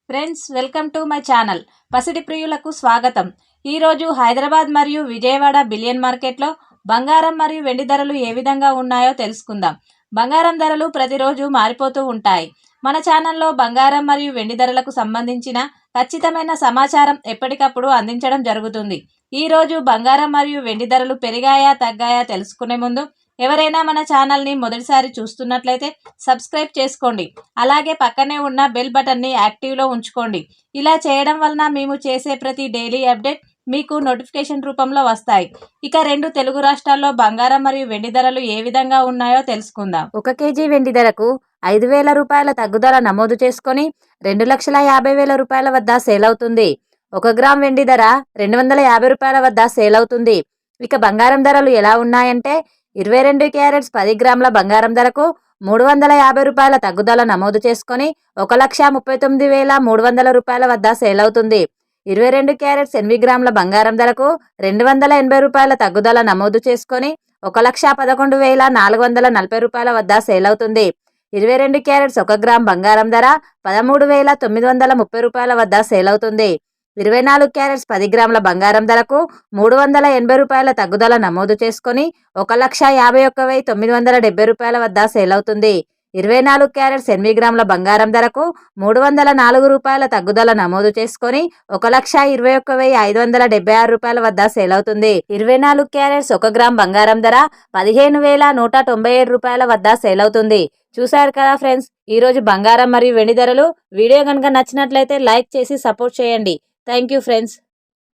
Friends, welcome to my channel. పసిడి ప్రియులకు స్వాగతం. ఈరోజు హైదరాబాద్ మరియు విజయవాడ బిలియన్ మార్కెట్లో బంగారం మరియు వెండి ధరలు ఏ విధంగా ఉన్నాయో తెలుసుకుందాం. బంగారం ధరలు ప్రతిరోజు మారిపోతూ ఉంటాయి. మన ఛానల్లో బంగారం మరియు వెండి ధరలకు సంబంధించిన ఖచ్చితమైన సమాచారం ఎప్పటికప్పుడు అందించడం జరుగుతుంది. ఈరోజు బంగారం మరియు వెండి ధరలు పెరిగాయా తగ్గాయా తెలుసుకునే ముందు ఎవరైనా మన ఛానల్ని మొదటిసారి చూస్తున్నట్లయితే సబ్స్క్రైబ్ చేసుకోండి. అలాగే పక్కనే ఉన్న బెల్ బటన్ని యాక్టివ్లో ఉంచుకోండి. ఇలా చేయడం వలన మేము చేసే ప్రతి డైలీ అప్డేట్ మీకు నోటిఫికేషన్ రూపంలో వస్తాయి. ఇక 2 తెలుగు రాష్ట్రాల్లో బంగారం మరియు వెండి ధరలు ఏ విధంగా ఉన్నాయో తెలుసుకుందాం. 1 కేజీ వెండి ధరకు 5,000 రూపాయల తగ్గుదల నమోదు చేసుకొని 2,50,000 రూపాయల వద్ద సేల్ అవుతుంది. 1 గ్రామ్ వెండి ధర 250 రూపాయల వద్ద సేల్ అవుతుంది. ఇక బంగారం ధరలు ఎలా ఉన్నాయంటే 22 క్యారెట్స్ 10 గ్రాముల బంగారం ధరకు 350 రూపాయల తగ్గుదల నమోదు చేసుకొని 1,39,300 రూపాయల వద్ద సేల్ అవుతుంది. 22 క్యారెట్స్ 8 గ్రాముల బంగారం ధరకు 280 రూపాయల తగ్గుదల నమోదు చేసుకొని 1,11,440 రూపాయల వద్ద సేల్ అవుతుంది. 22 క్యారెట్స్ 1 గ్రామ్ బంగారం ధర 13,930 రూపాయల వద్ద సేల్ అవుతుంది. 24 క్యారెట్స్ 10 గ్రాముల బంగారం ధరకు 380 రూపాయల తగ్గుదల నమోదు చేసుకొని 1,51,970 రూపాయల వద్ద సేల్ అవుతుంది. 24 క్యారెట్స్ 8 గ్రాముల బంగారం ధరకు 304 రూపాయల తగ్గుదల నమోదు చేసుకొని 1,21,576 రూపాయల వద్ద సేల్ అవుతుంది. 24 క్యారెట్స్ 1 గ్రామ్ బంగారం ధర 15,197 రూపాయల వద్ద సేల్ అవుతుంది. చూశారు కదా ఫ్రెండ్స్, ఈరోజు బంగారం మరియు వెండి ధరలు. వీడియో కనుక నచ్చినట్లయితే లైక్ చేసి సపోర్ట్ చేయండి. Thank you friends.